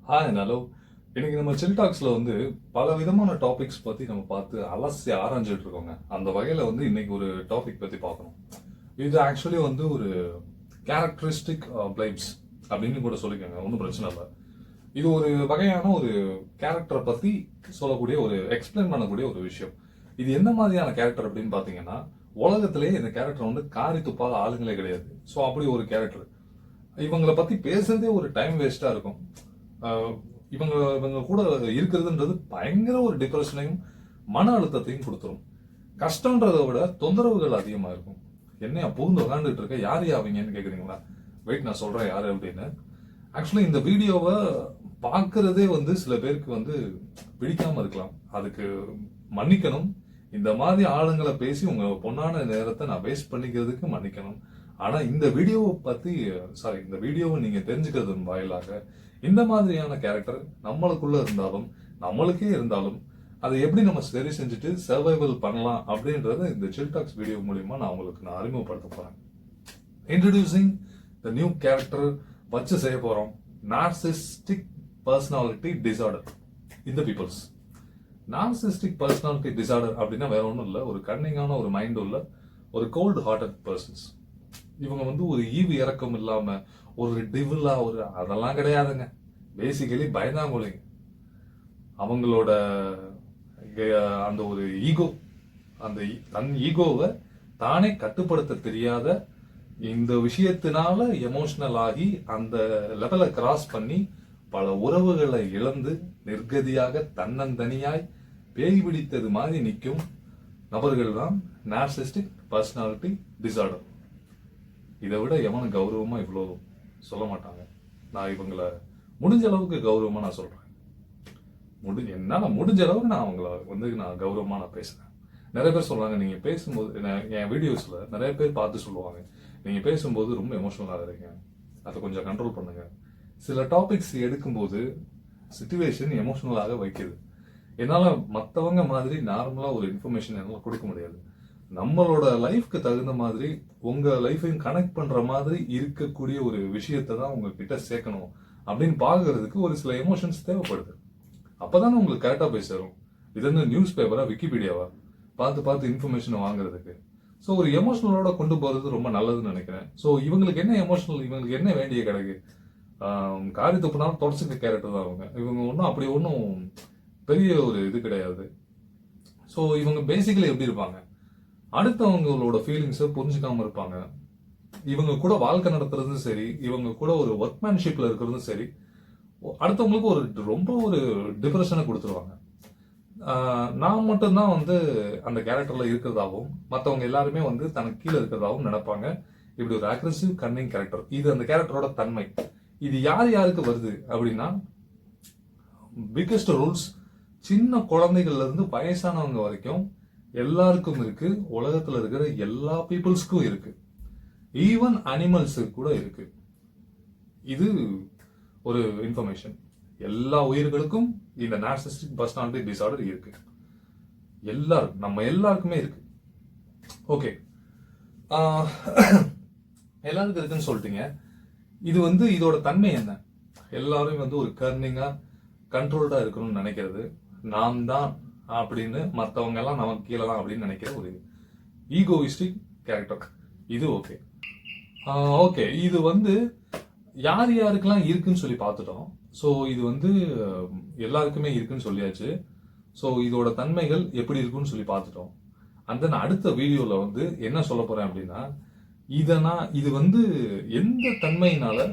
Hi hello. இன்னைக்கு நம்ம சில் டாக்ஸ்ல வந்து பல விதமான டாபிக்ஸ் பத்தி நம்ம பார்த்து அலசி ஆராய்ஞ்சிட்டு இருக்கோங்க. அந்த வகையில வந்து இன்னைக்கு ஒரு டாபிக் பத்தி பார்க்கணும். இது ஆக்சுவலி வந்து ஒரு கேரக்டரிஸ்டிக் பிளைப்ஸ் அப்படின்னு கூட சொல்லிக்கோங்க, ஒன்றும் பிரச்சனை இல்லை. இது ஒரு வகையான ஒரு கேரக்டரை பத்தி சொல்லக்கூடிய ஒரு எக்ஸ்பிளைன் பண்ணக்கூடிய ஒரு விஷயம். இது என்ன மாதிரியான கேரக்டர் அப்படின்னு பாத்தீங்கன்னா, உலகத்திலேயே இந்த கேரக்டர் வந்து காரி துப்பாத ஆளுங்களே கிடையாது. ஸோ அப்படி ஒரு கேரக்டர். இவங்களை பத்தி பேசுறதே ஒரு டைம் வேஸ்டா இருக்கும். இவங்க இவங்க கூட இருக்கிறதுன்றது பயங்கர ஒரு டிப்ரெஷனையும் மன அழுத்தத்தையும் கொடுத்துரும். கஷ்டன்றதை விட தொந்தரவுகள் அதிகமா இருக்கும். என்னையா புகுந்து உட்காந்துட்டு இருக்க, யார் யாவீங்கன்னு கேக்குறீங்களா? வெயிட், நான் சொல்றேன் யாரு அப்படின்னு. ஆக்சுவலி இந்த வீடியோவை பார்க்கறதே வந்து சில பேருக்கு வந்து பிடிக்காம இருக்கலாம். அதுக்கு மன்னிக்கணும். இந்த மாதிரி ஆளுங்களை பேசி உங்க பொண்ணான நேரத்தை நான் வேஸ்ட் பண்ணிக்கிறதுக்கு மன்னிக்கணும். ஆனா இந்த வீடியோவை பத்தி இந்த வீடியோவை நீங்க தெரிஞ்சுக்கிறதன் வாயிலாக இந்த மாதிரியான கேரக்டர் நம்மளுக்குள்ள இருந்தாலும் நம்மளுக்கே இருந்தாலும் அதை எப்படி நம்ம சரி செஞ்சுட்டு சர்வைவல் பண்ணலாம் அப்படின்றத இந்த சில் டாக்ஸ் வீடியோ மூலியமா நான் அறிமுகப்படுத்த போறேன். இன்ட்ரோடியூசிங் த நியூ கேரக்டர் வச்சு செய்ய போறோம். நார்சிஸ்டிக் பர்சனாலிட்டி டிசார்டர் இன் த பீப்புள்ஸ். நார்சிஸ்டிக் பர்சனாலிட்டி டிசார்டர் அப்படின்னா வேற ஒன்றும் இல்லை, ஒரு கன்னிங்கான ஒரு மைண்ட் உள்ள ஒரு கோல்டு ஹார்ட்டட் பர்சன்ஸ். இவங்க வந்து ஒரு ஈவு இறக்கம் இல்லாம ஒரு டிவிலா ஒரு அதெல்லாம் கிடையாதுங்க. பேசிக்கலி பயந்தாங்கொழிங்க. அவங்களோட அந்த ஒரு ஈகோ, அந்த தன் ஈகோவை தானே கட்டுப்படுத்த தெரியாத இந்த விஷயத்தினால எமோஷனல் ஆகி அந்த லெவலை கிராஸ் பண்ணி பல உறவுகளை இழந்து நிர்கதியாக தன்னந்தனியாய் பேய் பிடித்தது மாதிரி நிற்கும் நபர்கள் தான் நார்சிஸ்டிக் பர்சனாலிட்டி டிசார்டர். இதை விட எவனும் கௌரவமா இவ்வளோ சொல்ல மாட்டாங்க. நான் இவங்களை முடிஞ்ச அளவுக்கு கௌரவமா நான் சொல்றேன். என்னால முடிஞ்ச அளவுக்கு நான் அவங்கள வந்து நான் கௌரவமா நான் பேசுறேன். நிறைய பேர் சொல்றாங்க, நீங்க பேசும்போது என் வீடியோஸ்ல நிறைய பேர் பார்த்து சொல்லுவாங்க, நீங்க பேசும்போது ரொம்ப எமோஷனலா இருக்கீங்க, அதை கொஞ்சம் கண்ட்ரோல் பண்ணுங்க. சில டாபிக்ஸ் எடுக்கும்போது சிச்சுவேஷன் எமோஷனலாக வைக்குது. என்னால மற்றவங்க மாதிரி நார்மலா ஒரு இன்ஃபர்மேஷன் என்னால கொடுக்க முடியாது. நம்மளோட லைஃப்க்கு தகுந்த மாதிரி உங்க லைஃபையும் கனெக்ட் பண்ற மாதிரி இருக்கக்கூடிய ஒரு விஷயத்தை தான் உங்ககிட்ட சேர்க்கணும் அப்படின்னு பாக்குறதுக்கு ஒரு சில எமோஷன்ஸ் தேவைப்படுது. அப்பதானே உங்களுக்கு கரெக்டா போய் சேரும். இது வந்து நியூஸ் பேப்பரா விக்கிபீடியாவா பார்த்து இன்ஃபர்மேஷன் வாங்குறதுக்கு. ஸோ ஒரு எமோஷனலோட கொண்டு போறது ரொம்ப நல்லதுன்னு நினைக்கிறேன். ஸோ இவங்களுக்கு என்ன எமோஷனல், இவங்களுக்கு என்ன வேண்டிய கிடக்கு? காரி துப்புனாலும் தொடச்சுக்க கேரக்டர் தான் அவங்க. இவங்க ஒன்றும் அப்படி ஒன்றும் பெரிய ஒரு இது கிடையாது. ஸோ இவங்க பேசிக்கலி எப்படி இருப்பாங்க, அடுத்தவங்களோட ஃபீலிங்ஸை புரிஞ்சுக்காம இருப்பாங்க. இவங்க கூட வாழ்க்கை நடத்துறதும் சரி, இவங்க கூட ஒரு ஒர்க்மேன்ஷிப்ல இருக்கிறதும் சரி, அடுத்தவங்களுக்கு ஒரு ரொம்ப ஒரு டிப்ரெஷனை கொடுத்துருவாங்க. நான் மட்டும்தான் வந்து அந்த கேரக்டர்ல இருக்கிறதாகவும் மற்றவங்க எல்லாருமே வந்து தனக்கு கீழே இருக்கிறதாகவும் நினைப்பாங்க. இப்படி ஒரு அக்ரெசிவ் கன்னிங் கேரக்டர். இது அந்த கேரக்டரோட தன்மை. இது யார் யாருக்கு வருது அப்படின்னா, பிக்கஸ்ட் ரூல்ஸ் சின்ன குழந்தைகள்ல இருந்து வயசானவங்க வரைக்கும் எல்லாருக்கும் இருக்கு. உலகத்துல இருக்கிற எல்லா பீப்புள்ஸ்க்கும் இருக்கு. ஈவன் அனிமல்ஸுக்கு கூட இருக்கு. இது ஒரு இன்ஃபர்மேஷன். எல்லா உயிர்களுக்கும் இந்த நார்சிஸ்டிக் பர்சனாலிட்டி டிசார்டர் இருக்கு. எல்லாரும், நம்ம எல்லாருக்குமே இருக்கு. ஓகே, எல்லாருக்கும் இருக்குன்னு சொல்லிட்டீங்க. இது வந்து இதோட தன்மை என்ன? எல்லாரும் வந்து ஒரு கர்னிங்கா கண்ட்ரோல்டா இருக்கணும்னு நினைக்கிறது, நான் தான் அப்படின்னு மற்றவங்க எல்லாம் நமக்கு கீழே தான் அப்படின்னு நினைக்கிற ஒரு ஈகோயிஸ்டிக் கேரக்டர். இது ஓகே. ஓகே, இது வந்து யார் யாருக்கெல்லாம் இருக்குன்னு சொல்லி பார்த்துட்டோம். ஸோ இது வந்து எல்லாருக்குமே இருக்குன்னு சொல்லியாச்சு. ஸோ இதோட தன்மைகள் எப்படி இருக்குன்னு சொல்லி பார்த்துட்டோம். அந்த அடுத்த வீடியோல வந்து என்ன சொல்ல போறேன் அப்படின்னா, இது வந்து எந்த தன்மையினால,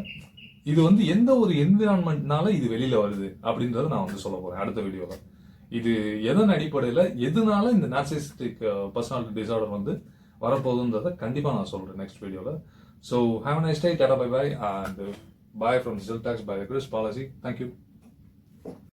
இது வந்து எந்த ஒரு என்விரான்மெண்ட்னால இது வெளியில வருது அப்படின்றத நான் வந்து சொல்ல போறேன் அடுத்த வீடியோல. இது எதன் அடிப்படையில் எதனால இந்த நார்சிஸ்டிக் பர்சனாலிட்டி டிசார்டர் வந்து வரப்போகுதுன்றதை கண்டிப்பாக நான் சொல்கிறேன் நெக்ஸ்ட் வீடியோவில். ஸோ ஹேவ் நைஸ் டே, டாடா, bye bye, and bye from chill talks by Chris Balaji. Thank you.